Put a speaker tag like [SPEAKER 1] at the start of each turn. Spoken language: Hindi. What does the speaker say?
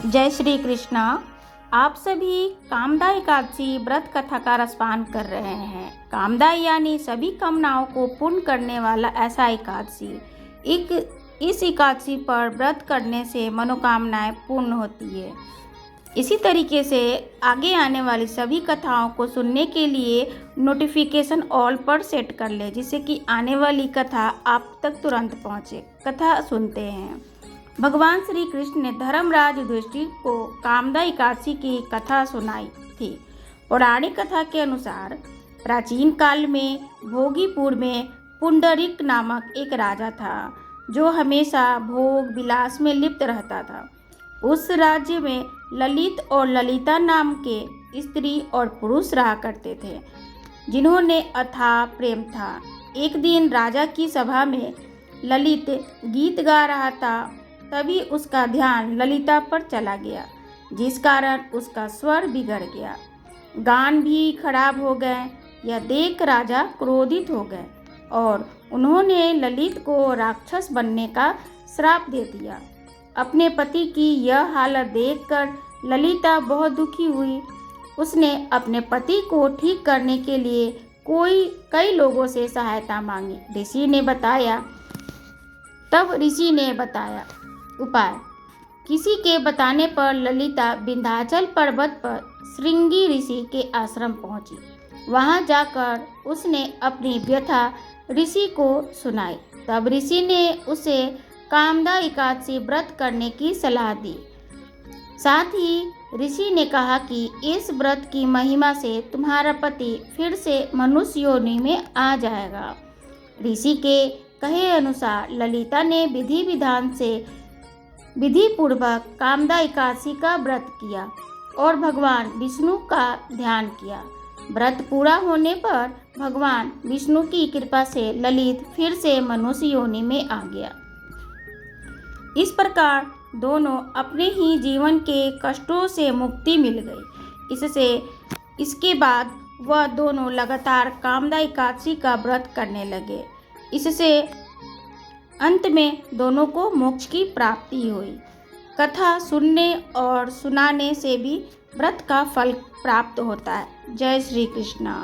[SPEAKER 1] जय श्री कृष्णा। आप सभी कामदा एकादशी व्रत कथा का रसपान कर रहे हैं। कामदा यानी सभी कामनाओं को पूर्ण करने वाला ऐसा एकादशी। इस एकादशी पर व्रत करने से मनोकामनाएं पूर्ण होती है। इसी तरीके से आगे आने वाली सभी कथाओं को सुनने के लिए नोटिफिकेशन ऑल पर सेट कर ले, जिससे कि आने वाली कथा आप तक तुरंत पहुँचे। कथा सुनते हैं। भगवान श्री कृष्ण ने धर्मराज युधिष्ठिर को कामदा एकादशी की कथा सुनाई थी। पौराणिक कथा के अनुसार प्राचीन काल में भोगीपुर में पुंडरीक नामक एक राजा था, जो हमेशा भोग विलास में लिप्त रहता था। उस राज्य में ललित और ललिता नाम के स्त्री और पुरुष रहा करते थे, जिन्होंने अथाह प्रेम था। एक दिन राजा की सभा में ललित गीत गा रहा था, तभी उसका ध्यान ललिता पर चला गया, जिस कारण उसका स्वर बिगड़ गया। गान भी खराब हो गए। यह देख राजा क्रोधित हो गए और उन्होंने ललित को राक्षस बनने का श्राप दे दिया। अपने पति की यह हालत देखकर ललिता बहुत दुखी हुई। उसने अपने पति को ठीक करने के लिए कई लोगों से सहायता मांगी। तब ऋषि ने बताया उपाय। किसी के बताने पर ललिता विंध्याचल पर्वत पर श्रृंगी ऋषि के आश्रम पहुंची। वहां जाकर उसने अपनी व्यथा ऋषि को सुनाई। तब ऋषि ने उसे कामदा एकादशी व्रत करने की सलाह दी। साथ ही ऋषि ने कहा कि इस व्रत की महिमा से तुम्हारा पति फिर से मनुष्य योनि में आ जाएगा। ऋषि के कहे अनुसार ललिता ने विधि पूर्वक कामदा एकादशी का व्रत किया और भगवान विष्णु का ध्यान किया। व्रत पूरा होने पर भगवान विष्णु की कृपा से ललित फिर से मनुष्य योनि में आ गया। इस प्रकार दोनों अपने ही जीवन के कष्टों से मुक्ति मिल गई। इसके बाद वह दोनों लगातार कामदा एकादशी का व्रत करने लगे। इससे अंत में दोनों को मोक्ष की प्राप्ति हुई। कथा सुनने और सुनाने से भी व्रत का फल प्राप्त होता है। जय श्री कृष्णा।